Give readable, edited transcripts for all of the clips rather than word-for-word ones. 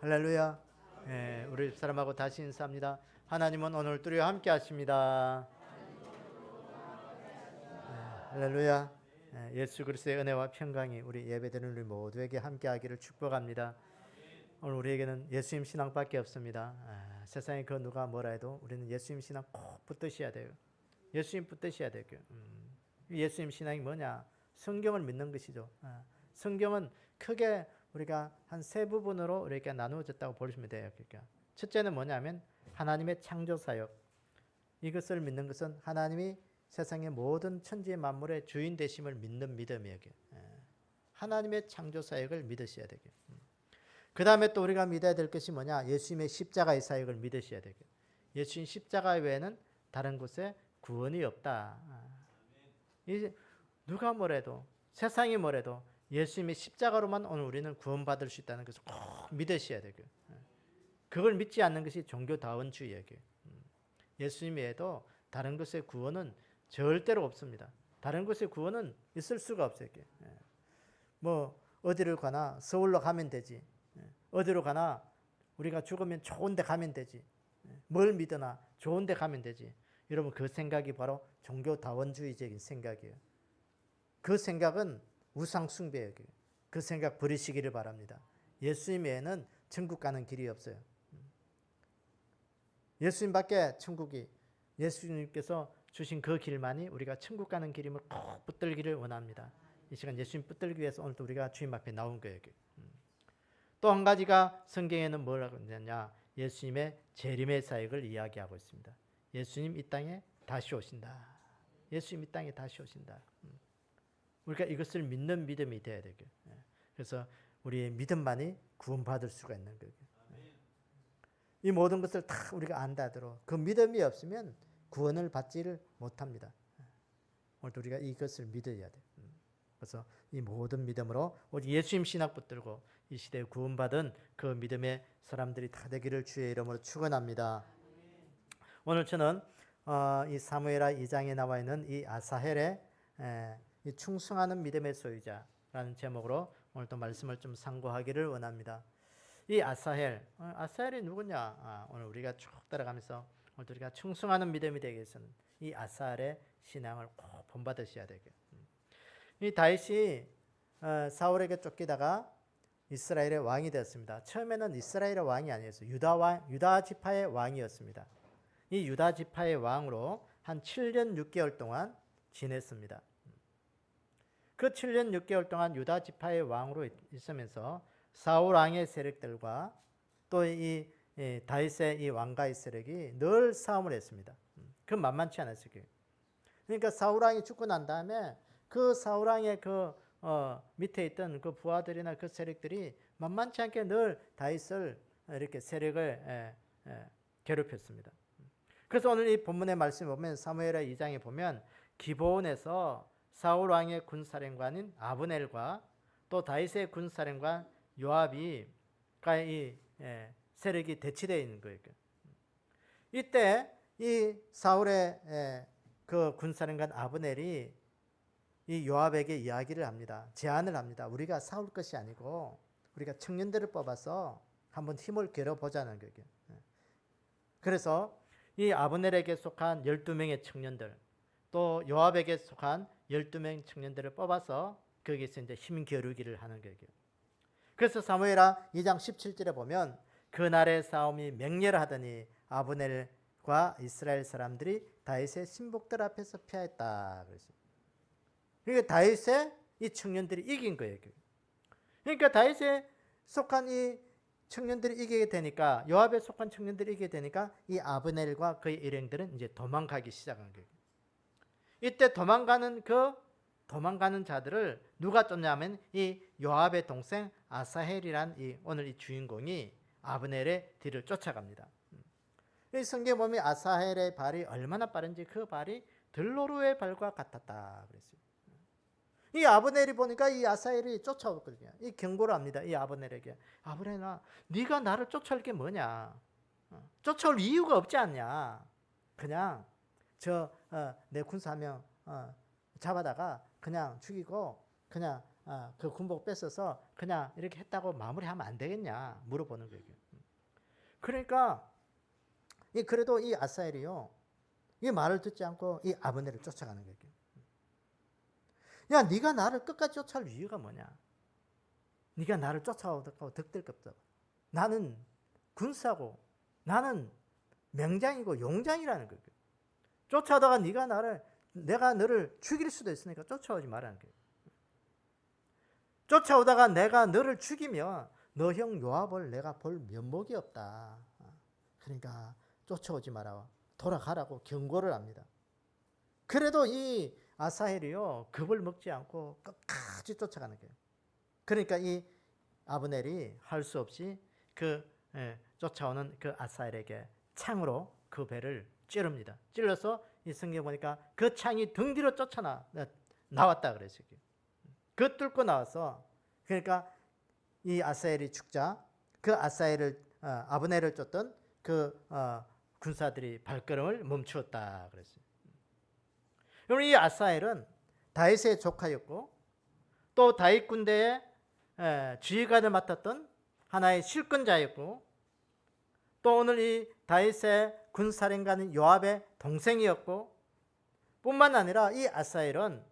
할렐루야. 예, 우리 집사람하고 다시 인사합니다. 하나님은 오늘도 우리와 함께 하십니다. 할렐루야. 예수 그리스도의 은혜와 평강이 우리 예배드리는 우리 모두에게 함께하기를 축복합니다. 오늘 우리에게는 예수님 신앙밖에 없습니다. 세상에 그 누가 뭐라 해도 우리는 예수님 신앙 꼭 붙드셔야 돼요. 예수님 붙드셔야 돼요. 예수님 신앙이 뭐냐? 성경을 믿는 것이죠. 성경은 크게 우리가 한 세 부분으로 이렇게 나누어졌다고 보시면 돼요. 그러니까 첫째는 뭐냐면 하나님의 창조 사역. 이것을 믿는 것은 하나님이 세상의 모든 천지 만물의 주인 되심을 믿는 믿음이에요. 하나님의 창조 사역을 믿으셔야 되게. 그 다음에 또 우리가 믿어야 될 것이 뭐냐? 예수님의 십자가의 사역을 믿으셔야 되게. 예수님 십자가 외에는 다른 곳에 구원이 없다. 이제 누가 뭐래도 세상이 뭐래도 예수님의 십자가로만 오늘 우리는 구원받을 수 있다는 것을 꼭 믿으셔야 되고, 그걸 믿지 않는 것이 종교다원주의예요. 예수님 외에도 다른 것의 구원은 절대로 없습니다. 다른 것의 구원은 있을 수가 없어요. 뭐 어디를 가나 서울로 가면 되지. 어디로 가나 우리가 죽으면 좋은 데 가면 되지. 뭘 믿으나 좋은 데 가면 되지. 여러분, 그 생각이 바로 종교다원주의적인 생각이에요. 그 생각은 우상 숭배예요. 그 생각 버리시기를 바랍니다. 예수님 외에는 천국 가는 길이 없어요. 예수님밖에 천국이, 예수님께서 주신 그 길만이 우리가 천국 가는 길임을 꼭 붙들기를 원합니다. 이 시간 예수님 붙들기 위해서 오늘도 우리가 주님 앞에 나온 거예요. 또 한 가지가 성경에는 뭐라고 하느냐? 예수님의 재림의 사역을 이야기하고 있습니다. 예수님 이 땅에 다시 오신다. 예수님 이 땅에 다시 오신다. 우리가 이것을 믿는 믿음이 돼야 되고, 그래서 우리의 믿음만이 구원받을 수가 있는 거예요. 이 모든 것을 다 우리가 안다 하더라도 그 믿음이 없으면 구원을 받지를 못합니다. 오늘도 우리가 이것을 믿어야 돼. 그래서 이 모든 믿음으로 오직 예수님 신학 붙들고 이 시대에 구원받은 그 믿음의 사람들이 다 되기를 주의 이름으로 축원합니다. 오늘 저는 이 사무엘하 2장에 나와 있는 이 아사헬의 이 충성하는 믿음의 소유자라는 제목으로 오늘 또 말씀을 좀 상고하기를 원합니다. 이 아사헬이 누구냐? 오늘 우리가 쭉 따라가면서 오늘 우리가 충성하는 믿음이 되기 위해서는 이 아사헬의 신앙을 꼭 본받으셔야 되게. 이 다윗이 사울에게 쫓기다가 이스라엘의 왕이 되었습니다. 처음에는 이스라엘의 왕이 아니었어요. 유다 지파의 왕이었습니다. 이 유다 지파의 왕으로 한 7년 6개월 동안 지냈습니다. 그 7년 6개월 동안 유다 지파의 왕으로 있으면서 사울 왕의 세력들과 또 이 다윗의 이 왕가의 세력이 늘 싸움을 했습니다. 그 만만치 않았어요. 그러니까 사울 왕이 죽고 난 다음에 그 사울 왕의 그 밑에 있던 그 부하들이나 그 세력들이 만만치 않게 늘 다윗을 이렇게 세력을 괴롭혔습니다. 그래서 오늘 이 본문의 말씀을 보면 사무엘하 2장에 보면 기브온에서 사울 왕의 군사령관인 아브넬과 또 다윗의 군사령관 요압이 이 세력이 대치되어 있는 거예요. 이때 이 사울의 그 군사령관 아브넬이 이 요압에게 이야기를 합니다. 제안을 합니다. 우리가 싸울 것이 아니고 우리가 청년들을 뽑아서 한번 힘을 겨뤄보자는 거예요. 그래서 이 아브넬에게 속한 12명의 청년들, 또 요압에게 속한 12명 청년들을 뽑아서 거기서 이제 힘 겨루기를 하는 거예요. 그래서 사무엘하 2장 17절에 보면 그날의 싸움이 맹렬하더니 아브넬과 이스라엘 사람들이 다윗의 신복들 앞에서 피하였다. 그러니까 다윗의 이 청년들이 이긴 거예요. 그러니까 다윗에 속한 이 청년들이 이기게 되니까, 요압에 속한 청년들이 이기게 되니까 이 아브넬과 그의 일행들은 이제 도망가기 시작한 거예요. 이때 도망가는 자들을 누가 쫓냐면 이 요압의 동생 아사헬이란 오늘 이 주인공이 아브넬의 뒤를 쫓아갑니다. 이 성경에 보면 아사헬의 발이 얼마나 빠른지 그 발이 들노루의 발과 같았다 그랬어요. 이 아브넬이 보니까 이 아사헬이 쫓아오거든요. 이 경고를 합니다. 이 아브넬에게. 아브넬아, 네가 나를 쫓아올 게 뭐냐? 쫓아올 이유가 없지 않냐? 그냥 내 군사 한 명 잡아다가 그냥 죽이고 그냥 그 군복 뺏어서 그냥 이렇게 했다고 마무리하면 안 되겠냐 물어보는 거예요. 그러니까 그래도 이 아사엘이요, 이 말을 듣지 않고 이 아브넬을 쫓아가는 거예요. 야, 네가 나를 끝까지 쫓아올 이유가 뭐냐? 네가 나를 쫓아오다가 득될 것 없다. 나는 군사고 나는 명장이고 용장이라는 거예요. 쫓아오다가 내가 너를 죽일 수도 있으니까 쫓아오지 말라는 거예요. 쫓아오다가 내가 너를 죽이면 너 형 요압을 내가 볼 면목이 없다. 그러니까 쫓아오지 마라. 돌아가라고 경고를 합니다. 그래도 이 아사헬이요, 겁을 먹지 않고 끝까지 쫓아가는 거예요. 그러니까 이 아브넬이 할 수 없이 쫓아오는 그 아사헬에게 창으로 그 배를 찌릅니다. 찔러서 이 성경에 보니까 그 창이 등 뒤로 나왔다 그랬어요. 그 뚫고 나와서, 그러니까 이 아사헬이 죽자 그 아브넬을 쫓던 그 군사들이 발걸음을 멈추었다 그랬어요. 여러분, 이 아사헬은 다윗의 조카였고 또 다윗 군대의 지휘관을 맡았던 하나의 실권자였고 또 오늘 이 다윗의 군사령관인 요압의 동생이었고, 뿐만 아니라 이 아사헬은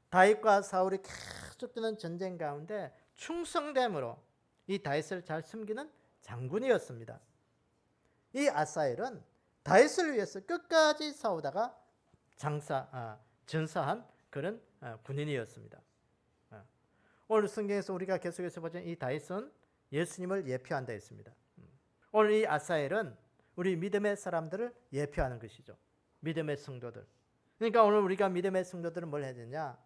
다윗과 사울이 계속되는 전쟁 가운데 충성됨으로 이 다윗을 잘 섬기는 장군이었습니다. 이 아사헬은 다윗을 위해서 끝까지 싸우다가 전사한 그런 군인이었습니다. 오늘 성경에서 우리가 계속해서 보자 이 다윗은 예수님을 예표한다 했습니다. 오늘 이 아사헬은 우리 믿음의 사람들을 예표하는 것이죠. 믿음의 성도들. 그러니까 오늘 우리가 믿음의 성도들은 뭘 해야 되냐?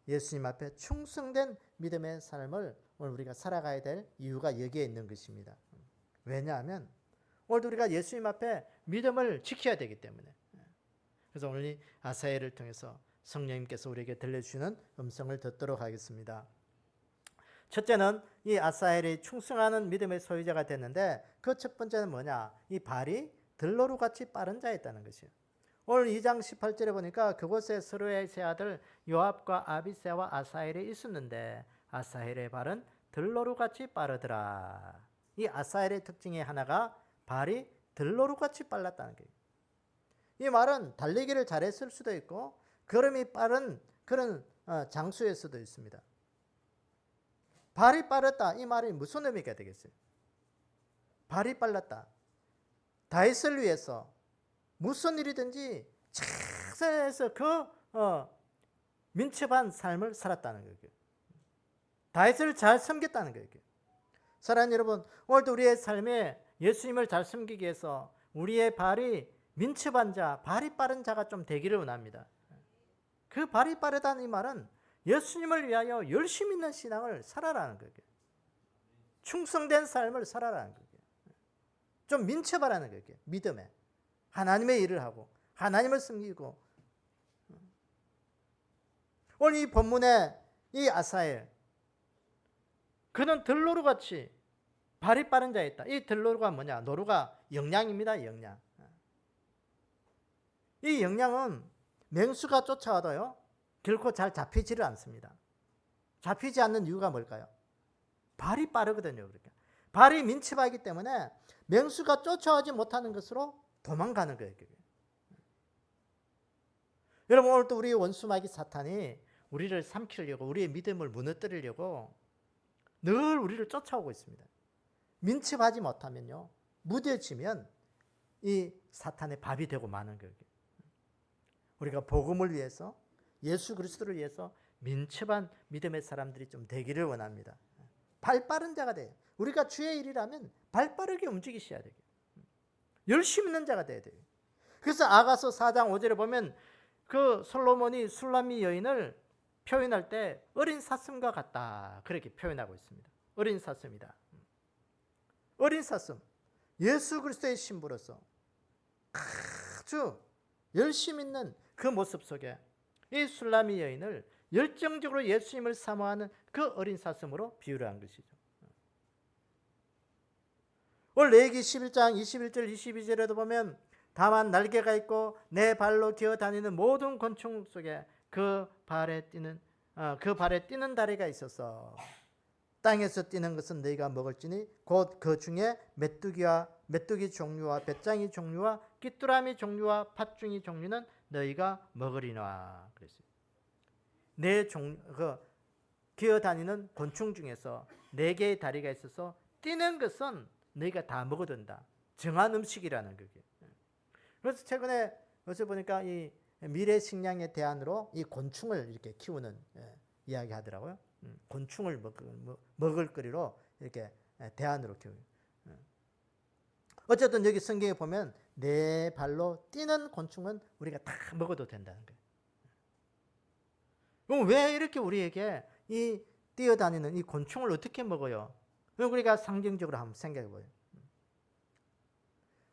예수님 앞에 충성된 믿음의 삶을 오늘 우리가 살아가야 될 이유가 여기에 있는 것입니다. 왜냐하면 오늘 우리가 예수님 앞에 믿음을 지켜야 되기 때문에. 그래서 오늘 이 아사헬을 통해서 성령님께서 우리에게 들려주시는 음성을 듣도록 하겠습니다. 첫째는 이 아사헬이 충성하는 믿음의 소유자가 됐는데 그 첫 번째는 뭐냐? 이 발이 들노루같이 빠른 자였다는 것이에요. 오늘 2장 18절에 보니까 그곳에 스루야의 세 아들 요압과 아비새와 아사헬이 있었는데 아사헬의 발은 들노루같이 빠르더라. 이 아사헬의 특징의 하나가 발이 들노루같이 빨랐다는 거예요. 이 말은 달리기를 잘했을 수도 있고 걸음이 빠른 그런 장수일 수도 있습니다. 발이 빠르다, 이 말이 무슨 의미가 되겠어요? 발이 빨랐다. 다윗을 위해서 무슨 일이든지 최선에서 민첩한 삶을 살았다는 거예요. 다윗을 잘 섬겼다는 거예요. 사랑하는 여러분, 오늘도 우리의 삶에 예수님을 잘 섬기기 위해서 우리의 발이 민첩한 자, 발이 빠른 자가 좀 되기를 원합니다. 그 발이 빠르다는 이 말은 예수님을 위하여 열심히 있는 신앙을 살아라는 거예요. 충성된 삶을 살아라는 거예요. 좀 민첩하라는 거예요. 믿음에. 하나님의 일을 하고 하나님을 섬기고. 오늘 이 본문에 이 아사헬, 그는 들노루같이 발이 빠른 자였다. 이 들노루가 뭐냐? 노루가 영양입니다. 영양. 이 영양은 맹수가 쫓아와도요 결코 잘 잡히지를 않습니다. 잡히지 않는 이유가 뭘까요? 발이 빠르거든요. 그러니까 발이 민첩하기 때문에 맹수가 쫓아오지 못하는 것으로 도망가는 거예요. 여러분, 오늘 또 우리 원수마귀 사탄이 우리를 삼키려고, 우리의 믿음을 무너뜨리려고 늘 우리를 쫓아오고 있습니다. 민첩하지 못하면요, 무뎌지면 이 사탄의 밥이 되고 마는 거예요. 우리가 복음을 위해서, 예수 그리스도를 위해서 민첩한 믿음의 사람들이 좀 되기를 원합니다. 발 빠른 자가 돼요. 우리가 주의 일이라면 발 빠르게 움직이셔야 돼요. 열심히 있는 자가 돼야 돼요. 그래서 아가서 4장 5절에 보면 그 솔로몬이 술람미 여인을 표현할 때 어린 사슴과 같다, 그렇게 표현하고 있습니다. 어린 사슴이다. 어린 사슴, 예수 그리스도의 신부로서 아주 열심히 있는 그 모습 속에 이 술람미 여인을 열정적으로 예수님을 사모하는 그 어린 사슴으로 비유를 한 것이죠. 오늘 레위기 11장 21절 22절에도 보면 다만 날개가 있고 내 발로 기어다니는 모든 곤충 속에 그 발에 뛰는 그 발에 뛰는 다리가 있어서 땅에서 뛰는 것은 너희가 먹을지니 곧 그 중에 메뚜기 종류와 배짱이 종류와 귀뚜라미 종류와 팥중이 종류는 너희가 먹으리라 그랬어요. 기어다니는 곤충 중에서 4개의 다리가 있어서 뛰는 것은 너희가 다 먹어도 된다. 정한 음식이라는 그게. 그래서 최근에 어제 보니까 이 미래 식량의 대안으로 이 곤충을 이렇게 키우는 이야기 하더라고요. 곤충을 먹을 거리로 이렇게 대안으로 키우는. 어쨌든 여기 성경에 보면 4발로 뛰는 곤충은 우리가 다 먹어도 된다는 거예요. 그럼 왜 이렇게 우리에게 이 뛰어다니는 이 곤충을 어떻게 먹어요? 우리가 상징적으로 한번 생각해 보여요.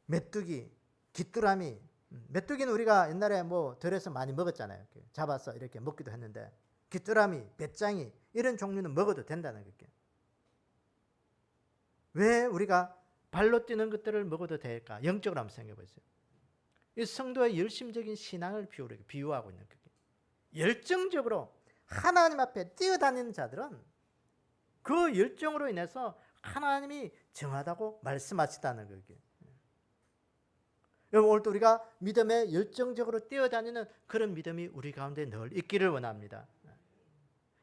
메뚜기, 귀뚜라미. 메뚜기는 우리가 옛날에 들에서 많이 먹었잖아요. 잡아서 이렇게 먹기도 했는데 귀뚜라미, 배짱이 이런 종류는 먹어도 된다는 거예요. 왜 우리가 발로 뛰는 것들을 먹어도 될까? 영적으로 한번 생각해 보세요. 이 성도의 열심적인 신앙을 비유하고 있는 거예요. 열정적으로 하나님 앞에 뛰어다니는 자들은 그 열정으로 인해서 하나님이 정하다고 말씀하시다는 거예요. 여러분, 오늘도 우리가 믿음에 열정적으로 뛰어다니는 그런 믿음이 우리 가운데 늘 있기를 원합니다.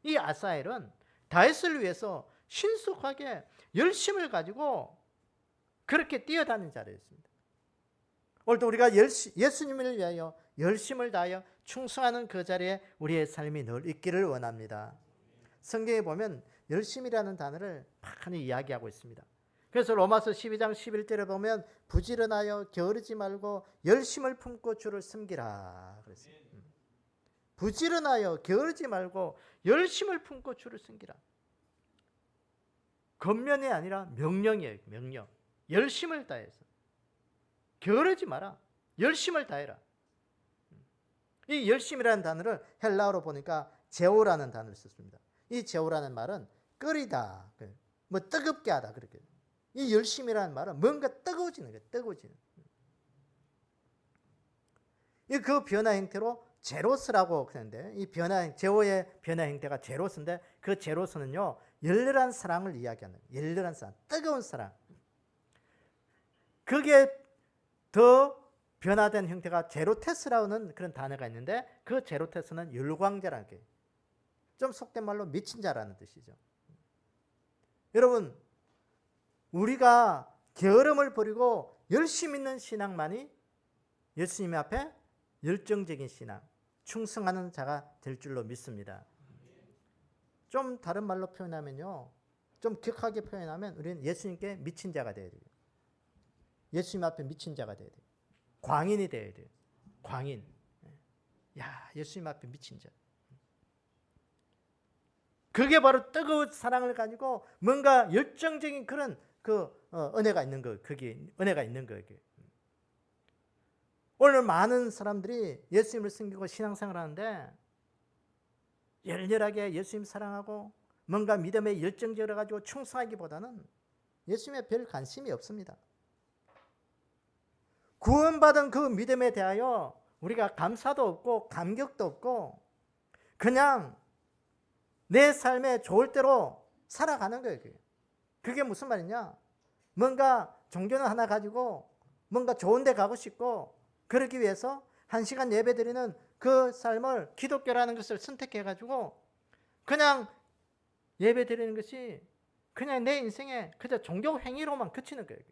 이 아사엘은 다윗을 위해서 신속하게 열심을 가지고 그렇게 뛰어다니는 자리였습니다. 오늘도 우리가 예수님을 위하여 열심을 다하여 충성하는 그 자리에 우리의 삶이 늘 있기를 원합니다. 성경에 보면 열심이라는 단어를 많이 이야기하고 있습니다. 그래서 로마서 12장 11절에 보면 부지런하여 게으르지 말고 열심을 품고 주를 섬기라 그랬어요. 부지런하여 게으르지 말고 열심을 품고 주를 섬기라. 권면이 아니라 명령이에요. 명령. 열심을 다해서 게으르지 마라. 열심을 다해라. 이 열심이라는 단어를 헬라어로 보니까 제오라는 단어를 썼습니다. 이 제오라는 말은 끓이다, 뜨겁게 하다 그렇게. 이 열심이라는 말은 뭔가 뜨거워지는 거예요. 뜨거워지는. 그 변화 형태로 제로스라고 하는데 이 제오의 변화 형태가 제로스인데 그 제로스는요 열렬한 사랑을 이야기하는 열렬한 사랑, 뜨거운 사랑. 그게 더 변화된 형태가 제로테스라는 그런 단어가 있는데 그 제로테스는 열광자라는 게 좀 속된 말로 미친 자라는 뜻이죠. 여러분, 우리가 게으름을 버리고 열심 있는 신앙만이 예수님 앞에 열정적인 신앙, 충성하는 자가 될 줄로 믿습니다. 좀 다른 말로 표현하면요, 좀 격하게 표현하면 우리는 예수님께 미친 자가 되어야 돼요. 예수님 앞에 미친 자가 되어야 돼요. 광인이 되어야 돼요. 광인. 야, 예수님 앞에 미친 자. 그게 바로 뜨거운 사랑을 가지고 뭔가 열정적인 그런 은혜가 있는 거, 그게 은혜가 있는 거예요. 오늘 많은 사람들이 예수님을 섬기고 신앙생활을 하는데 열렬하게 예수님 사랑하고 뭔가 믿음에 열정적으로 가지고 충성하기보다는 예수님에 별 관심이 없습니다. 구원받은 그 믿음에 대하여 우리가 감사도 없고 감격도 없고 그냥 내 삶에 좋을 대로 살아가는 거예요. 그게 무슨 말이냐? 뭔가 종교는 하나 가지고 뭔가 좋은 데 가고 싶고 그러기 위해서 1시간 예배 드리는 그 삶을 기독교라는 것을 선택해가지고 그냥 예배 드리는 것이 그냥 내 인생에 그저 종교 행위로만 그치는 거예요.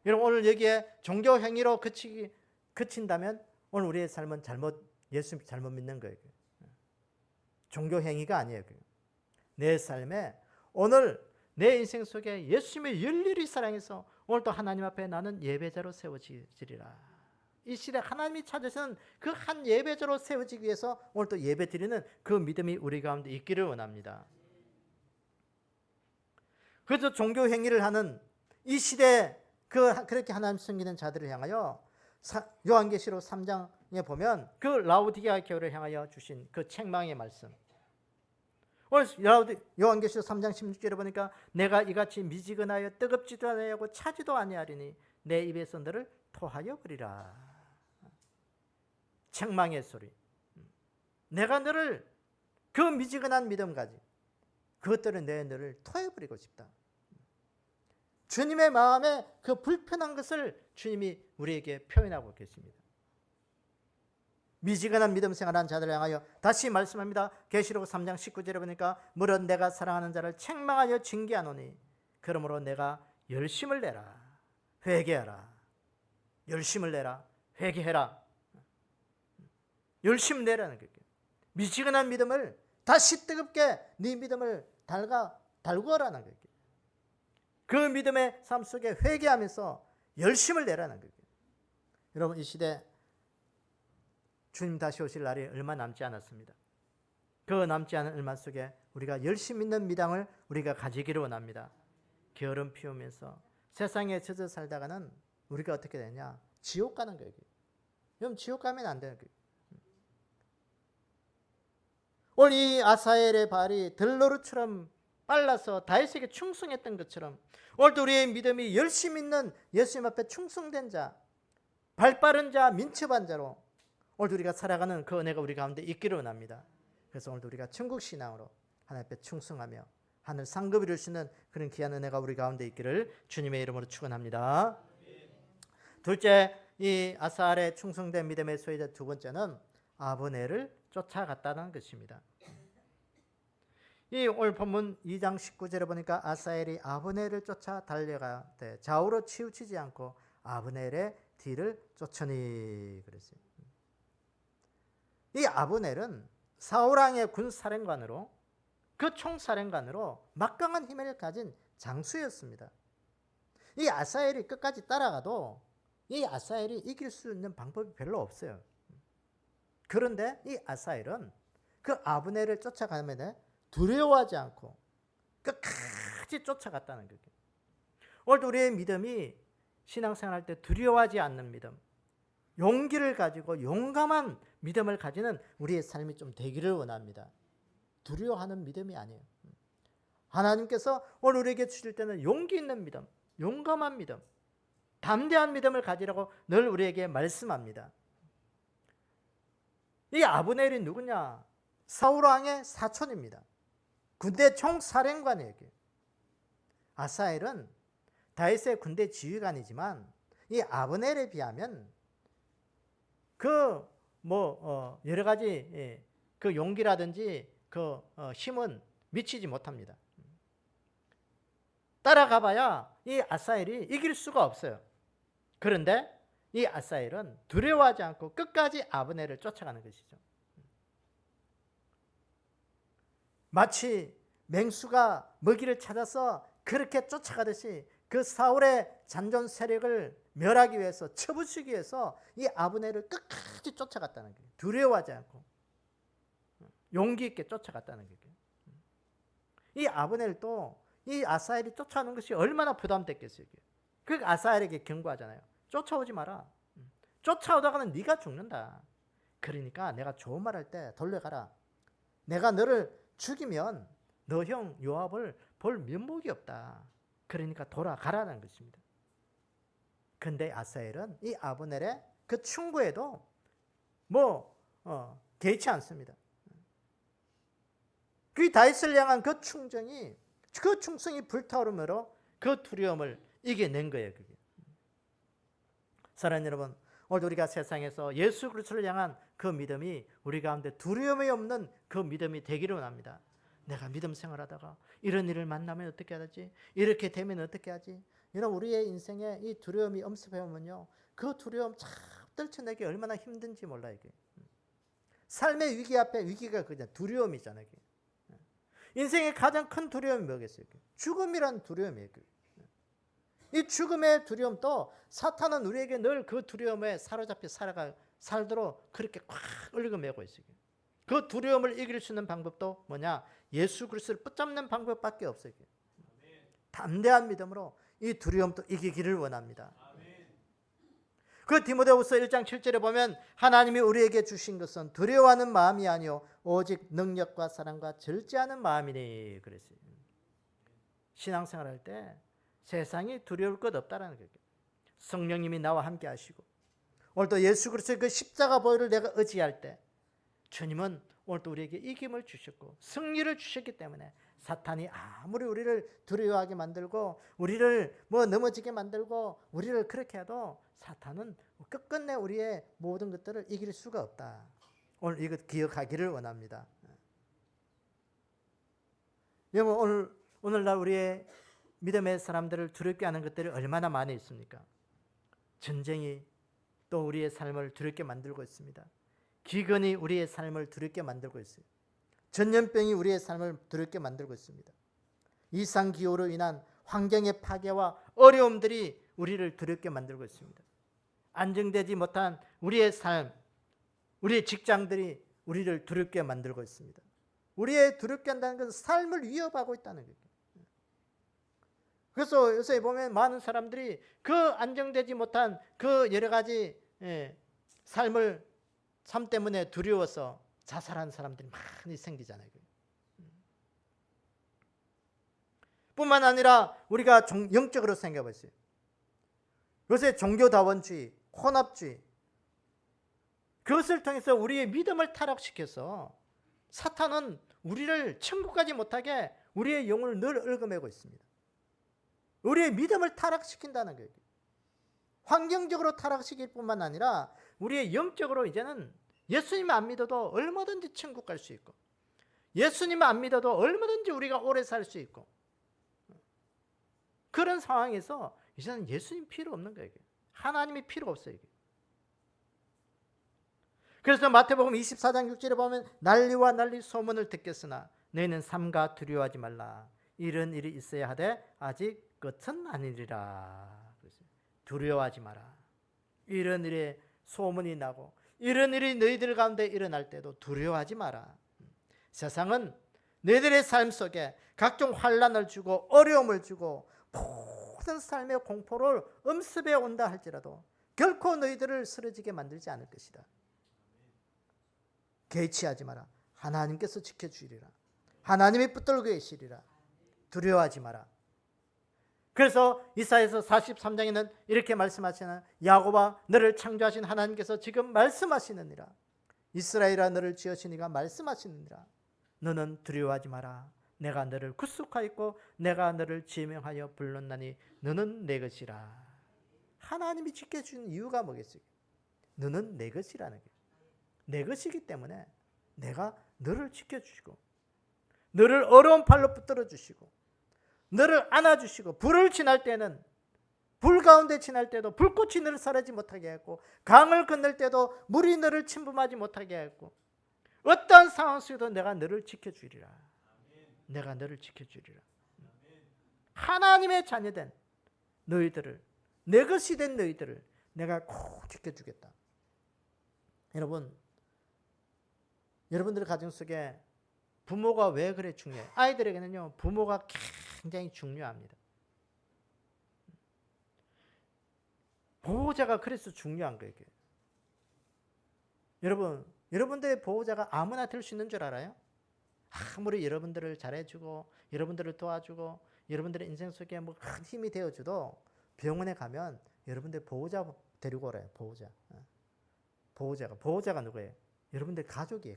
여러분, 오늘 여기에 종교 행위로 그친다면 오늘 우리의 삶은 예수 잘못 믿는 거예요. 종교 행위가 아니에요. 내 삶에 오늘 내 인생 속에 예수님을 열렬히 사랑해서 오늘 또 하나님 앞에 나는 예배자로 세워지리라. 이 시대 하나님이 찾으시는 그 한 예배자로 세워지기 위해서 오늘 또 예배 드리는 그 믿음이 우리 가운데 있기를 원합니다. 그래서 종교 행위를 하는 이 시대 그렇게 하나님 섬기는 자들을 향하여 요한계시록 3장에 보면 그 라오디게아 교회를 향하여 주신 그 책망의 말씀. 오늘 요한계시록 3장 16절에 보니까 내가 이같이 미지근하여 뜨겁지도 아니하고 차지도 아니하리니 내 입에서 너를 토하여 버리라. 책망의 소리. 내가 너를 그 미지근한 믿음까지 그것들을 내 너를 토해버리고 싶다. 주님의 마음에 그 불편한 것을 주님이 우리에게 표현하고 계십니다. 미지근한 믿음 생활한 자들을 향하여 다시 말씀합니다. 계시록 3장 19절에 보니까 물론 내가 사랑하는 자를 책망하여 징계하노니 그러므로 내가 열심을 내라. 회개하라. 열심을 내라. 회개해라. 열심 내라는 거예요. 미지근한 믿음을 다시 뜨겁게 네 믿음을 달구어라는 거예요. 그 믿음의 삶 속에 회개하면서 열심을 내라는 거예요. 여러분 이 시대 주님 다시 오실 날이 얼마 남지 않았습니다. 그 남지 않은 얼마 속에 우리가 열심 있는 믿음을 우리가 가지기를 원합니다. 게으름 피우면서 세상에 젖어 살다가는 우리가 어떻게 되냐? 지옥 가는 거예요. 여러분 지옥 가면 안 되는 거예요. 오늘 이 아사엘의 발이 들노루처럼 빨라서 다윗에게 충성했던 것처럼 오늘도 우리의 믿음이 열심 있는 예수님 앞에 충성된 자, 발빠른 자, 민첩한 자로 오늘도 우리가 살아가는 그 은혜가 우리 가운데 있기를 원합니다. 그래서 오늘도 우리가 천국 신앙으로 하나님 앞에 충성하며 하늘 상급을 이룰 수 있는 그런 귀한 은혜가 우리 가운데 있기를 주님의 이름으로 축원합니다. 둘째, 이 아사엘의 충성된 믿음의 소유자 두 번째는 아브넬을 쫓아갔다는 것입니다. 이 오늘 본문 2장 19절에 보니까 아사엘이 아브넬을 쫓아 달려가되 좌우로 치우치지 않고 아브넬의 뒤를 쫓으니 그랬어요. 이 아브넬은 사울왕의 군사령관으로 그 총사령관으로 막강한 힘을 가진 장수였습니다. 이 아사엘이 끝까지 따라가도 이 아사엘이 이길 수 있는 방법이 별로 없어요. 그런데 이 아사엘은 그 아브넬을 쫓아가면 두려워하지 않고 끝까지 쫓아갔다는 거예요. 오늘도 우리의 믿음이 신앙생활할 때 두려워하지 않는 믿음, 용기를 가지고 용감한 믿음을 가지는 우리의 삶이 좀 되기를 원합니다. 두려워하는 믿음이 아니에요. 하나님께서 오늘 우리에게 주실 때는 용기 있는 믿음, 용감한 믿음, 담대한 믿음을 가지라고 늘 우리에게 말씀합니다. 이 아브넬이 누구냐? 사울왕의 사촌입니다. 군대 총사령관이에요. 아사엘은 다윗의 군대 지휘관이지만 이 아브넬에 비하면 여러 가지 그 용기라든지 그 힘은 미치지 못합니다. 따라가봐야 이 아사엘이 이길 수가 없어요. 그런데 이 아사엘은 두려워하지 않고 끝까지 아브넬을 쫓아가는 것이죠. 마치 맹수가 먹이를 찾아서 그렇게 쫓아가듯이 그 사울의 잔존 세력을 멸하기 위해서, 쳐부수기 위해서 이 아브넬을 끝까지 쫓아갔다는 거예요. 두려워하지 않고 용기 있게 쫓아갔다는 거예요. 이 아브넬도 이 아사엘이 쫓아오는 것이 얼마나 부담됐겠어요. 그 아사엘에게 경고하잖아요. 쫓아오지 마라. 쫓아오다가는 네가 죽는다. 그러니까 내가 좋은 말 할 때 돌려가라. 내가 너를 죽이면 너 형 요압을 볼 면목이 없다. 그러니까 돌아가라는 것입니다. 근데 아사엘은 이 아브넬의 그 충고에도 개의치 않습니다. 그 다윗을 향한 그 충성이 불타오르므로 그 두려움을 이겨낸 거예요. 그게. 사랑하는 여러분, 오늘 우리가 세상에서 예수 그리스도를 향한 그 믿음이 우리 가운데 두려움이 없는 그 믿음이 되기를 원합니다. 내가 믿음 생활하다가 이런 일을 만나면 어떻게 하지? 이렇게 되면 어떻게 하지? 이런 우리의 인생에 이 두려움이 엄습해오면요, 그 두려움 참 떨쳐내기 얼마나 힘든지 몰라요. 이게. 삶의 위기 앞에 위기가 그냥 두려움이잖아요. 이게. 인생의 가장 큰 두려움이 뭐겠어요? 죽음이란 두려움이에요. 이 죽음의 두려움도 사탄은 우리에게 늘 그 두려움에 사로잡혀 살도록 그렇게 꽉 얽어매고 있어요. 그 두려움을 이길 수 있는 방법도 뭐냐? 예수 그리스도를 붙잡는 방법밖에 없어요. 담대한 믿음으로 이 두려움도 이기기를 원합니다. 그 디모데후서 1장 7절에 보면 하나님이 우리에게 주신 것은 두려워하는 마음이 아니요 오직 능력과 사랑과 절제하는 마음이니 그랬어요. 신앙생활할 때 세상이 두려울 것 없다라는 거예요. 성령님이 나와 함께 하시고 오늘도 예수 그리스도의 그 십자가 보혈을 내가 의지할 때 주님은 오늘도 우리에게 이김을 주셨고 승리를 주셨기 때문에 사탄이 아무리 우리를 두려워하게 만들고 우리를 뭐 넘어지게 만들고 우리를 그렇게 해도 사탄은 끝끝내 우리의 모든 것들을 이길 수가 없다. 오늘 이것 기억하기를 원합니다. 여러분, 오늘날 우리의 믿음의 사람들을 두렵게 하는 것들이 얼마나 많이 있습니까? 전쟁이 또 우리의 삶을 두렵게 만들고 있습니다. 기근이 우리의 삶을 두렵게 만들고 있어요. 전염병이 우리의 삶을 두렵게 만들고 있습니다. 이상기후로 인한 환경의 파괴와 어려움들이 우리를 두렵게 만들고 있습니다. 안정되지 못한 우리의 삶, 우리의 직장들이 우리를 두렵게 만들고 있습니다. 우리의 두렵게 한다는 것은 삶을 위협하고 있다는 거예요. 그래서 요새 보면 많은 사람들이 그 안정되지 못한 그 여러 가지 삶 때문에 두려워서 자살하는 사람들이 많이 생기잖아요. 뿐만 아니라 우리가 영적으로 생각해 보세요. 요새 종교다원주의, 혼합주의, 그것을 통해서 우리의 믿음을 타락시켜서 사탄은 우리를 천국까지 못하게 우리의 영혼을 늘 얽어매고 있습니다. 우리의 믿음을 타락시킨다는 거예요. 환경적으로 타락시킬 뿐만 아니라 우리의 영적으로 이제는 예수님 안 믿어도 얼마든지 천국 갈 수 있고 예수님 안 믿어도 얼마든지 우리가 오래 살 수 있고 그런 상황에서 이제는 예수님 필요 없는 거예요. 하나님이 필요 없어요. 그래서 마태복음 24장 6절에 보면 난리와 난리 소문을 듣겠으나 너희는 삼가 두려워하지 말라. 이런 일이 있어야 하되 아직 끝은 아니리라. 두려워하지 마라. 이런 일에 소문이 나고 이런 일이 너희들 가운데 일어날 때도 두려워하지 마라. 세상은 너희들의 삶 속에 각종 환난을 주고 어려움을 주고 모든 삶의 공포를 엄습해 온다 할지라도 결코 너희들을 쓰러지게 만들지 않을 것이다. 개의치하지 마라. 하나님께서 지켜주리라. 하나님이 붙들고 계시리라. 두려워하지 마라. 그래서 이사야서 43장에는 이렇게 말씀하시는 야곱아 너를 창조하신 하나님께서 지금 말씀하시느니라. 이스라엘아 너를 지으신 이가 말씀하시느니라. 너는 두려워하지 마라. 내가 너를 구속하였고 내가 너를 지명하여 불렀나니 너는 내 것이라. 하나님이 지켜주는 이유가 뭐겠어요? 너는 내 것이라는 거예요. 내 것이기 때문에 내가 너를 지켜주시고 너를 어려운 팔로 붙들어 주시고 너를 안아주시고 불을 지날 때는 불 가운데 지날 때도 불꽃이 너를 사르지 못하게 했고 강을 건널 때도 물이 너를 침범하지 못하게 했고 어떠한 상황 속에도 내가 너를 지켜주리라. 내가 너를 지켜주리라. 하나님의 자녀된 너희들을 내 것이 된 너희들을 내가 꼭 지켜주겠다. 여러분들의 가정 속에 부모가 왜 그래 중요해요? 아이들에게는요 부모가 굉장히 중요합니다. 보호자가 그래서 중요한 거예요. 여러분들의 보호자가 아무나 될 수 있는 줄 알아요? 아무리 여러분들을 잘해주고 여러분들을 도와주고 여러분들의 인생 속에 뭐 큰 힘이 되어줘도 병원에 가면 여러분들 보호자 데리고 오래요. 보호자가 누구예요? 여러분들 가족이에요.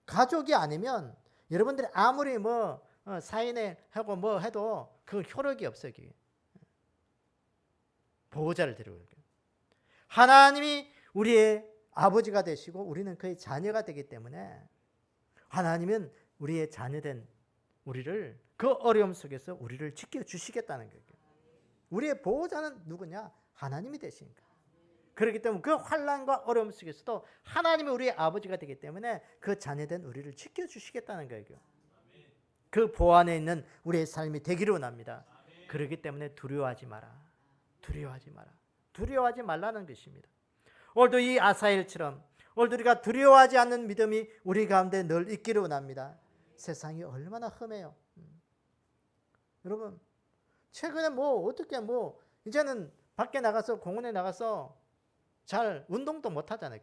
가족이 아니면 여러분들이 아무리 사인회 하고 뭐 해도 그 효력이 없어요. 보호자를 데리고 올게요. 하나님이 우리의 아버지가 되시고 우리는 그의 자녀가 되기 때문에 하나님은 우리의 자녀된 우리를 그 어려움 속에서 우리를 지켜주시겠다는 거예요. 우리의 보호자는 누구냐? 하나님이 되시니까. 그렇기 때문에 그 환난과 어려움 속에서도 하나님이 우리의 아버지가 되기 때문에 그 자녀된 우리를 지켜주시겠다는 거예요. 그 보호 안에 있는 우리의 삶이 되기를 원합니다. 그렇기 때문에 두려워하지 마라. 두려워하지 말라는 것입니다. 오늘도 이 아사엘처럼 오늘도 우리가 두려워하지 않는 믿음이 우리 가운데 늘 있기를 원합니다. 세상이 얼마나 험해요. 여러분 최근에 어떻게 이제는 밖에 나가서 공원에 나가서 잘 운동도 못 하잖아요.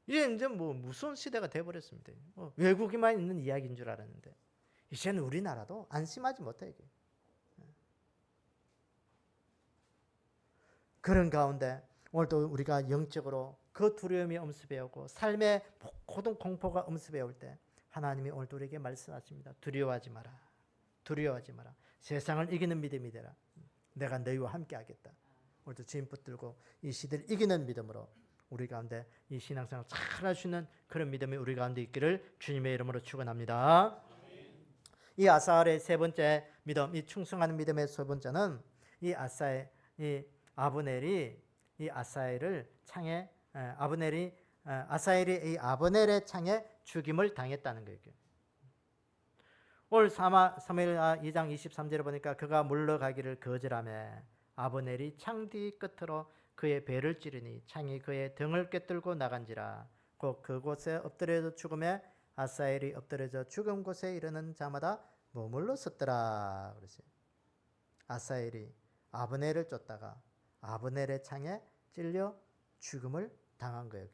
이제 무서운 시대가 돼버렸습니다. 외국에만 있는 이야기인 줄 알았는데 이제는 우리나라도 안심하지 못해요. 그런 가운데 오늘도 우리가 영적으로 그 두려움이 엄습해 오고 삶의 모든 공포가 엄습해 올 때 하나님이 오늘도 우리에게 말씀하십니다. 두려워하지 마라. 두려워하지 마라. 세상을 이기는 믿음이 되라. 내가 너희와 함께 하겠다. 오늘도 주님 붙들고 이 시대를 이기는 믿음으로 우리 가운데 이 신앙생활 잘 할 수 있는 그런 믿음이 우리 가운데 있기를 주님의 이름으로 축원합니다. 이 아사엘의 세 번째 믿음, 이 충성하는 믿음의 세 번째는 이 아브넬이 이 아사엘을 창에 아사엘이 이 아브넬의 창에 죽임을 당했다는 거예요. 오늘 사무엘 2장 23절에 보니까 그가 물러가기를 거절하며 아브넬이 창 뒤 끝으로 그의 배를 찌르니 창이 그의 등을 꿰뚫고 나간지라. 곧 그곳에 엎드려져 죽음에 아사엘이 엎드려져 죽은 곳에 이르는 자마다 머물러 섰더라. 그랬어요. 아사엘이 아브넬을 쫓다가 아브넬의 창에 찔려 죽음을 당한 거예요.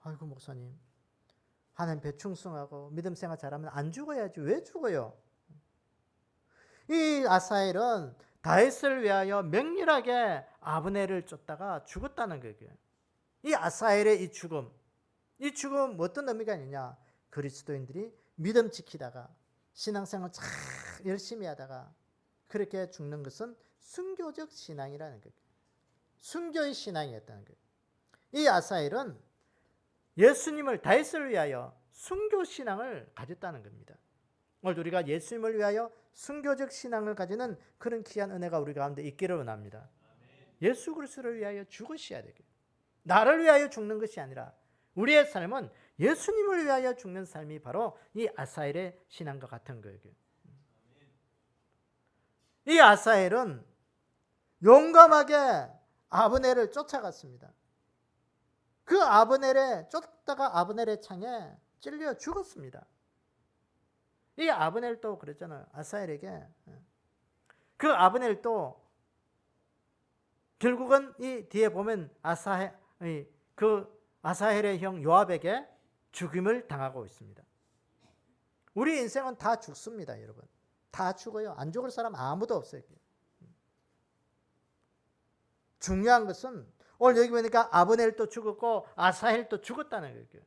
아이고 목사님, 하나님 배 충성하고 믿음 생활 잘하면 안 죽어야지 왜 죽어요? 이 아사엘은 다윗을 위하여 맹렬하게 아브넬을 쫓다가 죽었다는 거예요. 이 아사엘의 이 죽음 어떤 의미가 있느냐? 그리스도인들이 믿음 지키다가 신앙생활 잘 열심히 하다가 그렇게 죽는 것은 순교적 신앙이라는 거예요. 순교의 신앙이었다는 거예요. 이 아사엘은 예수님을 다윗을 위하여 순교 신앙을 가졌다는 겁니다. 오늘 우리가 예수님을 위하여 순교적 신앙을 가지는 그런 귀한 은혜가 우리 가운데 있기를 원합니다. 예수 그리스도를 위하여 죽으셔야 되게. 나를 위하여 죽는 것이 아니라 우리의 삶은 예수님을 위하여 죽는 삶이 바로 이 아사엘의 신앙과 같은 거예요. 이 아사엘은 용감하게 아브넬을 쫓아갔습니다. 그 아브넬에 쫓다가 아브넬의 창에 찔려 죽었습니다. 이 아브넬도 그랬잖아요. 아사엘에게. 그 아브넬도 결국은 이 뒤에 보면 아사헬의 형 요압에게 죽임을 당하고 있습니다. 우리 인생은 다 죽습니다, 여러분. 다 죽어요. 안 죽을 사람 아무도 없어요. 중요한 것은 오늘 여기 보니까 아브넬도 죽었고 아사헬도 죽었다는 거예요.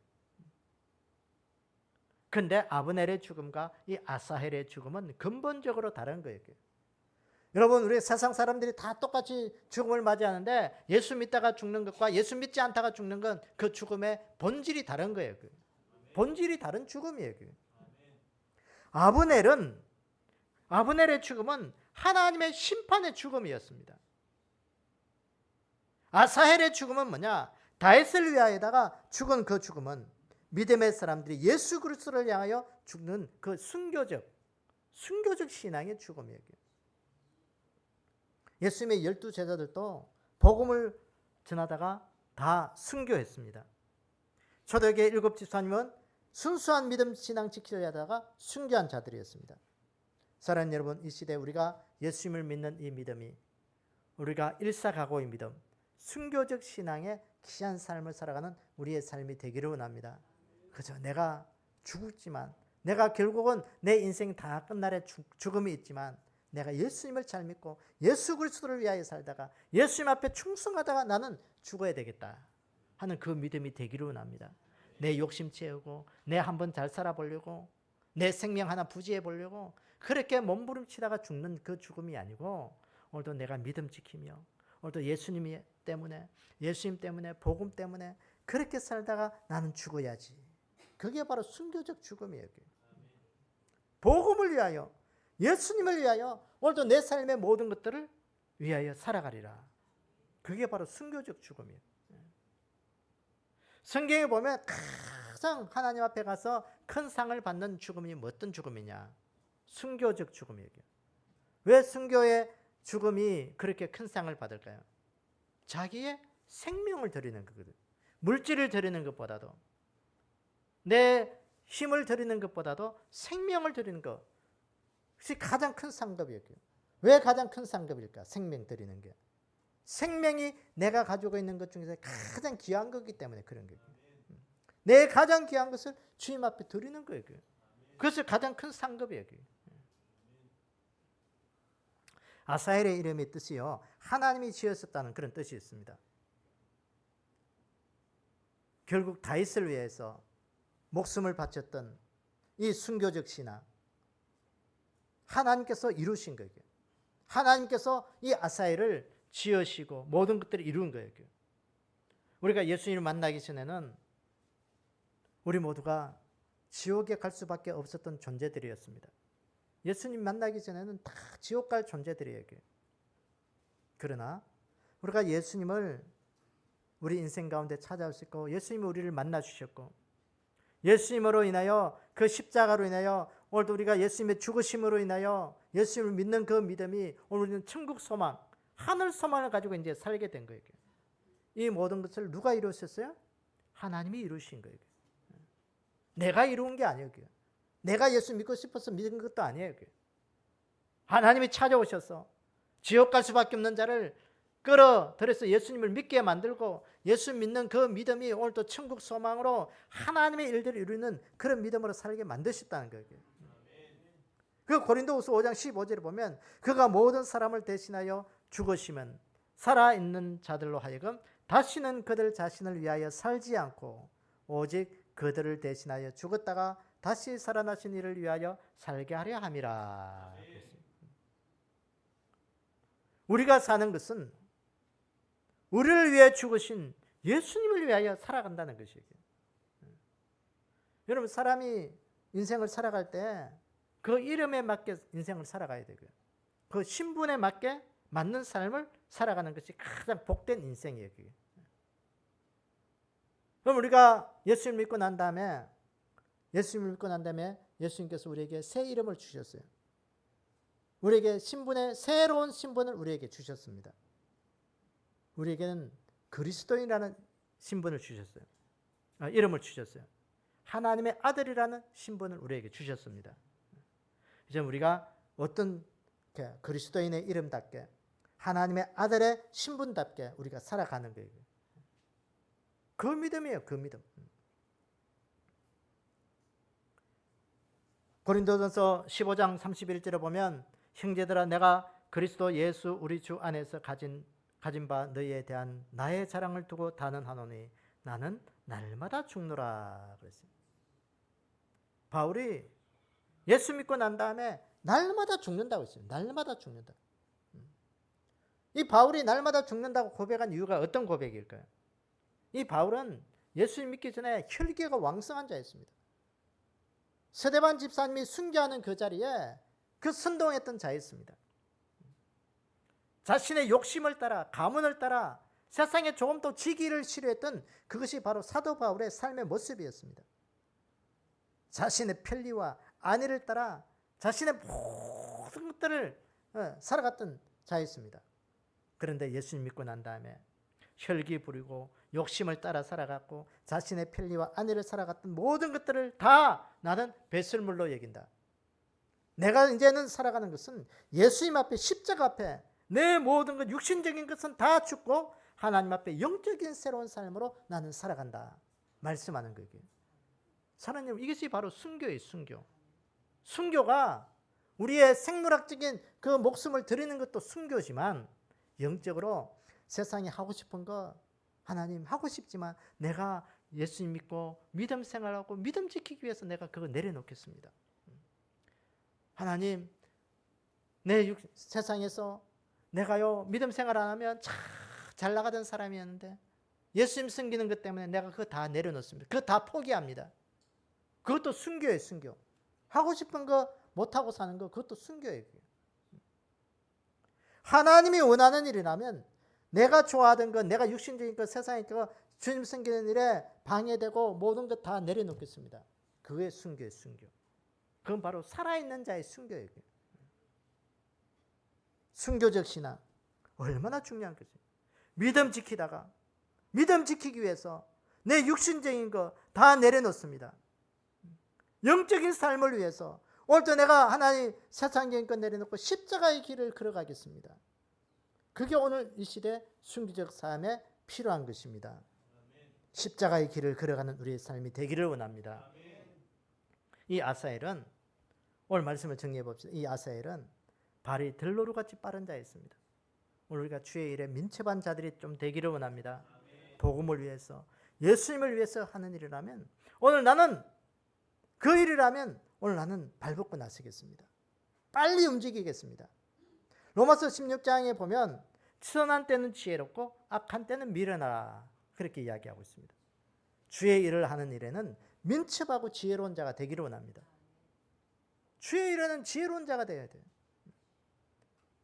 그런데 아브넬의 죽음과 이 아사헬의 죽음은 근본적으로 다른 거예요. 여러분, 우리 세상 사람들이 다 똑같이 죽음을 맞이하는데 예수 믿다가 죽는 것과 예수 믿지 않다가 죽는 건 그 죽음의 본질이 다른 거예요. 본질이 다른 죽음이에요. 아브넬의 죽음은 하나님의 심판의 죽음이었습니다. 아사헬의 죽음은 뭐냐? 다윗을 위하여다가 죽은 그 죽음은 믿음의 사람들이 예수 그리스도를 향하여 죽는 그 순교적 신앙의 죽음이에요. 예수님의 12제자들도 복음을 전하다가 다 순교했습니다. 초대교회 7 집사님은 순수한 믿음 신앙 지키려 하다가 순교한 자들이었습니다. 사랑하는 여러분, 이 시대에 우리가 예수님을 믿는 이 믿음이 우리가 일사각오의 믿음, 순교적 신앙의 귀한 삶을 살아가는 우리의 삶이 되기를 원합니다. 그저 내가 죽었지만, 내가 결국은 내 인생 다 끝날에 죽음이 있지만 내가 예수님을 잘 믿고 예수 그리스도를 위하여 살다가 예수님 앞에 충성하다가 나는 죽어야 되겠다 하는 그 믿음이 되기를 원합니다. 내 욕심 채우고 내 한번 잘 살아보려고 내 생명 하나 부지해 보려고 그렇게 몸부림치다가 죽는 그 죽음이 아니고 오늘도 내가 믿음 지키며 오늘도 예수님 때문에 복음 때문에 그렇게 살다가 나는 죽어야지. 그게 바로 순교적 죽음이에요. 복음을 위하여 예수님을 위하여 오늘도 내 삶의 모든 것들을 위하여 살아가리라. 그게 바로 순교적 죽음이에요. 성경에 보면 가장 하나님 앞에 가서 큰 상을 받는 죽음이 어떤 죽음이냐? 순교적 죽음이에요. 왜 순교의 죽음이 그렇게 큰 상을 받을까요? 자기의 생명을 드리는 거거든. 물질을 드리는 것보다도 내 힘을 드리는 것보다도 생명을 드리는 것. 그것이 가장 큰 상급이에요. 왜 가장 큰 상급일까? 생명 드리는 게. 생명이 내가 가지고 있는 것 중에서 가장 귀한 거기 때문에 그런 거예요. 내 가장 귀한 것을 주님 앞에 드리는 거예요. 그것이 가장 큰 상급이에요. 아사헬의 이름의 뜻이요, 하나님이 지었었다는 그런 뜻이 있습니다. 결국 다윗을 위해서 목숨을 바쳤던 이 순교적 신앙, 하나님께서 이루신 거예요. 하나님께서 이 아사엘을 지으시고 모든 것들을 이룬 거예요. 우리가 예수님을 만나기 전에는 우리 모두가 지옥에 갈 수밖에 없었던 존재들이었습니다. 예수님 만나기 전에는 다 지옥 갈 존재들이에요. 그러나 우리가 예수님을 우리 인생 가운데 찾아오셨고 예수님이 우리를 만나 주셨고 예수님으로 인하여 그 십자가로 인하여 오늘도 우리가 예수님의 죽으심으로 인하여 예수님을 믿는 그 믿음이 오늘 우리는 천국 소망, 하늘 소망을 가지고 이제 살게 된 거예요. 이 모든 것을 누가 이루셨어요? 하나님이 이루신 거예요. 내가 이루은 게 아니에요. 내가 예수 믿고 싶어서 믿은 것도 아니에요. 하나님이 찾아오셔서 지옥 갈 수밖에 없는 자를 끌어들여서 예수님을 믿게 만들고 예수 믿는 그 믿음이 오늘도 천국 소망으로 하나님의 일들을 이루는 그런 믿음으로 살게 만드셨다는 거예요. 그 고린도후서 5장 15절에 보면 그가 모든 사람을 대신하여 죽으시면 살아있는 자들로 하여금 다시는 그들 자신을 위하여 살지 않고 오직 그들을 대신하여 죽었다가 다시 살아나신 이를 위하여 살게 하려 함이라. 우리가 사는 것은 우리를 위해 죽으신 예수님을 위하여 살아간다는 것이에요. 여러분, 사람이 인생을 살아갈 때 그 이름에 맞게 인생을 살아가야 되고요. 그 신분에 맞게 맞는 삶을 살아가는 것이 가장 복된 인생이에요. 그럼 우리가 예수님을 믿고 난 다음에 예수님께서 우리에게 새 이름을 주셨어요. 우리에게 새로운 신분을 우리에게 주셨습니다. 우리에게는 그리스도인이라는 신분을 주셨어요. 이름을 주셨어요. 하나님의 아들이라는 신분을 우리에게 주셨습니다. 이제 우리가 어떤 그리스도인의 이름답게 하나님의 아들의 신분답게 우리가 살아가는 거예요. 그 믿음이에요. 그 믿음. 고린도전서 15장 31절에 보면 형제들아 내가 그리스도 예수 우리 주 안에서 가진 바 너희에 대한 나의 자랑을 두고 단언하노니 나는 날마다 죽노라 그랬어요. 바울이 예수 믿고 난 다음에 날마다 죽는다고 했어요. 날마다 죽는다. 이 바울이 날마다 죽는다고 고백한 이유가 어떤 고백일까요? 이 바울은 예수 믿기 전에 혈기가 왕성한 자였습니다. 스데반 집사님이 순교하는 그 자리에 그 선동했던 자였습니다. 자신의 욕심을 따라 가문을 따라 세상에 조금 더 지기를 싫어했던 그것이 바로 사도 바울의 삶의 모습이었습니다. 자신의 편리와 안위를 따라 자신의 모든 것들을 살아갔던 자였습니다. 그런데 예수님 믿고 난 다음에 혈기 부리고 욕심을 따라 살아갔고 자신의 편리와 안위를 살아갔던 모든 것들을 다 나는 배설물로 여긴다. 내가 이제는 살아가는 것은 예수님 앞에 십자가 앞에 내 모든 것 육신적인 것은 다 죽고 하나님 앞에 영적인 새로운 삶으로 나는 살아간다 말씀하는 거예요. 사랑님, 이것이 바로 순교예요. 순교가 우리의 생물학적인 그 목숨을 드리는 것도 순교지만 영적으로 세상에 하고 싶은 거 하나님 하고 싶지만 내가 예수님 믿고 믿음 생활하고 믿음 지키기 위해서 내가 그거 내려놓겠습니다. 하나님, 내 세상에서 내가요 믿음 생활 안 하면 잘 나가던 사람이었는데 예수님 섬기는 것 때문에 내가 그거 다 내려놓습니다. 그거 다 포기합니다. 그것도 순교예요. 순교. 하고 싶은 거 못하고 사는 거 그것도 순교예요. 하나님이 원하는 일이라면 내가 좋아하던 것, 내가 육신적인 것, 세상의 것, 주님 섬기는 일에 방해되고 모든 것 다 내려놓겠습니다. 그게 순교예요. 순교. 그건 바로 살아있는 자의 순교예요. 순교적 신앙 얼마나 중요한 거지. 믿음 지키다가 믿음 지키기 위해서 내 육신적인 거 다 내려놓습니다. 영적인 삶을 위해서 오늘도 내가 하나님 세상적인 것 내려놓고 십자가의 길을 걸어가겠습니다. 그게 오늘 이 시대 순교적 삶에 필요한 것입니다. 십자가의 길을 걸어가는 우리의 삶이 되기를 원합니다. 이 아사엘은 오늘 말씀을 정리해 봅시다. 이 아사엘은 발이 들노루같이 빠른 자였습니다. 오늘 우리가 주의 일에 민첩한 자들이 좀 되기를 원합니다. 복음을 위해서 예수님을 위해서 하는 일이라면 오늘 나는 그 일이라면 오늘 나는 발벗고 나서겠습니다. 빨리 움직이겠습니다. 로마서 16장에 보면 선한 때는 지혜롭고 악한 때는 미련하라 그렇게 이야기하고 있습니다. 주의 일을 하는 일에는 민첩하고 지혜로운 자가 되기를 원합니다. 주의 일에는 지혜로운 자가 되어야 돼요.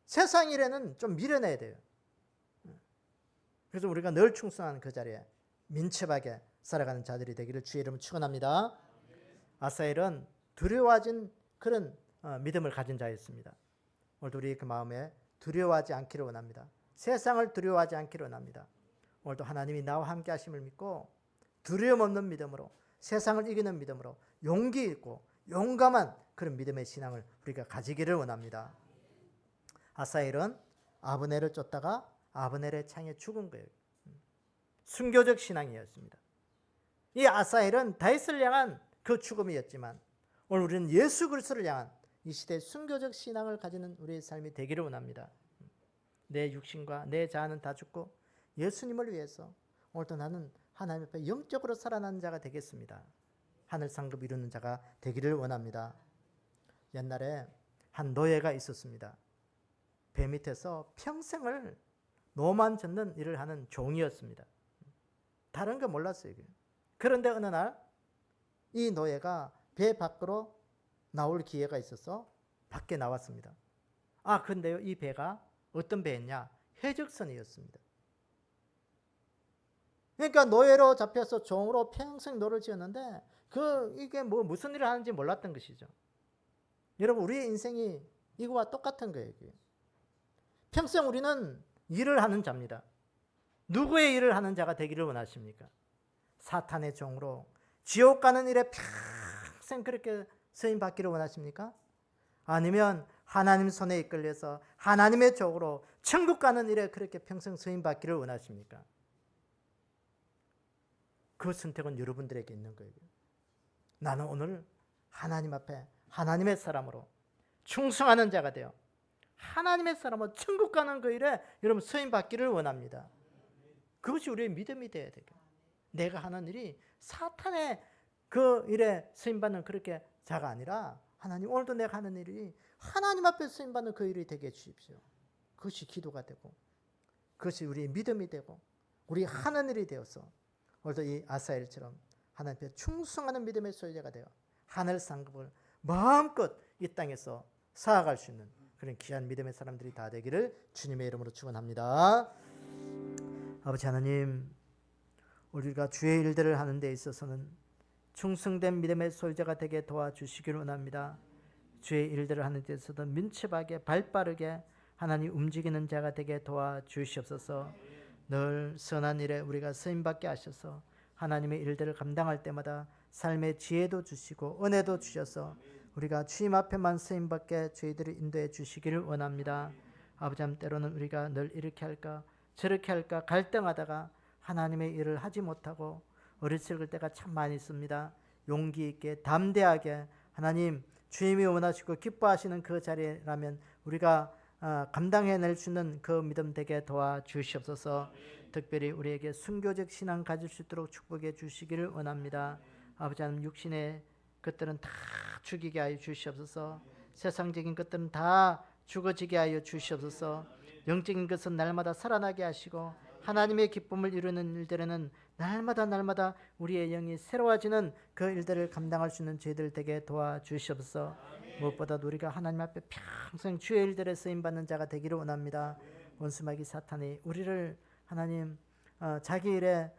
세상 일에는 좀 미련해야 돼요. 그래서 우리가 늘 충성하는 그 자리에 민첩하게 살아가는 자들이 되기를 주의 이름으로 축원합니다. 아사엘은 두려워진 그런 믿음을 가진 자였습니다. 오늘도 우리 그 마음에 두려워하지 않기를 원합니다. 세상을 두려워하지 않기를 원합니다. 오늘도 하나님이 나와 함께 하심을 믿고 두려움 없는 믿음으로 세상을 이기는 믿음으로 용기 있고 용감한 그런 믿음의 신앙을 우리가 가지기를 원합니다. 아사엘은 아브넬을 쫓다가 아브넬의 창에 죽은 거예요. 순교적 신앙이었습니다. 이 아사엘은 다윗을 향한 그 죽음이었지만 오늘 우리는 예수 그리스도를 향한 이 시대의 순교적 신앙을 가지는 우리의 삶이 되기를 원합니다. 내 육신과 내 자아는 다 죽고 예수님을 위해서 오늘도 나는 하나님 앞에 영적으로 살아나는 자가 되겠습니다. 하늘 상급 이루는 자가 되기를 원합니다. 옛날에 한 노예가 있었습니다. 배 밑에서 평생을 노만 젓는 일을 하는 종이었습니다. 다른 거 몰랐어요. 그런데 어느 날 이 노예가 배 밖으로 나올 기회가 있어서 밖에 나왔습니다. 근데요, 이 배가 어떤 배였냐? 해적선이었습니다. 그러니까 노예로 잡혀서 종으로 평생 노를 지었는데 이게 무슨 일을 하는지 몰랐던 것이죠. 여러분, 우리의 인생이 이거와 똑같은 거예요. 평생 우리는 일을 하는 자입니다. 누구의 일을 하는 자가 되기를 원하십니까? 사탄의 종으로 지옥 가는 일에 평생 그렇게 쓰임 받기를 원하십니까? 아니면 하나님 손에 이끌려서 하나님의 종으로 천국 가는 일에 그렇게 평생 쓰임 받기를 원하십니까? 그 선택은 여러분들에게 있는 거예요. 나는 오늘 하나님 앞에 하나님의 사람으로 충성하는 자가 되어 하나님의 사람으로 천국 가는 그 일에 여러분 쓰임 받기를 원합니다. 그것이 우리의 믿음이 되어야 돼요. 내가 하는 일이 사탄의 그 일에 쓰임받는 그렇게 자가 아니라 하나님, 오늘도 내가 하는 일이 하나님 앞에 쓰임받는 그 일이 되게 해주십시오. 그것이 기도가 되고 그것이 우리의 믿음이 되고 우리 하는 일이 되어서 오늘도 이 아사엘처럼 하나님 앞에 충성하는 믿음의 소유자가 되어 하늘 상급을 마음껏 이 땅에서 쌓아갈 수 있는 그런 귀한 믿음의 사람들이 다 되기를 주님의 이름으로 축원합니다. 아버지 하나님, 우리가 주의 일들을 하는 데 있어서는 충성된 믿음의 소유자가 되게 도와주시기를 원합니다. 주의 일들을 하는 데 있어서도 민첩하게 발빠르게 하나님 움직이는 자가 되게 도와주시옵소서. 늘 선한 일에 우리가 쓰임받게 하셔서 하나님의 일들을 감당할 때마다 삶의 지혜도 주시고 은혜도 주셔서 우리가 주님 앞에만 쓰임받게 저희들을 인도해 주시기를 원합니다. 아버지 하나님, 때로는 우리가 늘 이렇게 할까 저렇게 할까 갈등하다가 하나님의 일을 하지 못하고 어리석을 때가 참 많이 있습니다. 용기 있게 담대하게 하나님 주님이 원하시고 기뻐하시는 그 자리라면 우리가 감당해낼 수 있는 그 믿음 되게 도와주시옵소서. 특별히 우리에게 순교적 신앙 가질 수 있도록 축복해 주시기를 원합니다. 아버지 하나님, 육신의 것들은 다 죽이게 하여 주시옵소서. 세상적인 것들은 다 죽어지게 하여 주시옵소서. 영적인 것은 날마다 살아나게 하시고 하나님의 기쁨을 이루는 일들에는 날마다 우리의 영이 새로워지는 그 일들을 감당할 수 있는 저희들 되게 도와주시옵소서. 무엇보다도 우리가 하나님 앞에 평생 주의 일들에 쓰임받는 자가 되기를 원합니다. 원수마귀 사탄이 우리를 하나님 자기 일에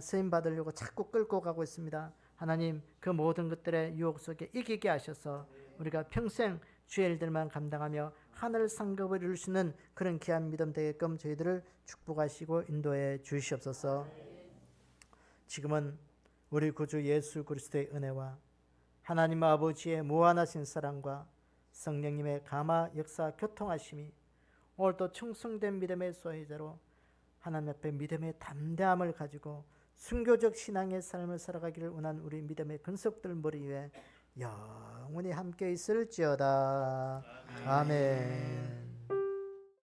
쓰임받으려고 자꾸 끌고 가고 있습니다. 하나님, 그 모든 것들의 유혹 속에 이기게 하셔서 우리가 평생 주의 일들만 감당하며 하늘 상급을 이룰 수 있는 그런 귀한 믿음 되게끔 저희들을 축복하시고 인도해 주시옵소서. 지금은 우리 구주 예수 그리스도의 은혜와 하나님 아버지의 무한하신 사랑과 성령님의 감화 역사 교통하심이 오늘도 충성된 믿음의 소유자로 하나님 앞에 믿음의 담대함을 가지고 순교적 신앙의 삶을 살아가기를 원하는 우리 믿음의 근속들 머리 위에 영원히 함께 있을지어다. 아멘.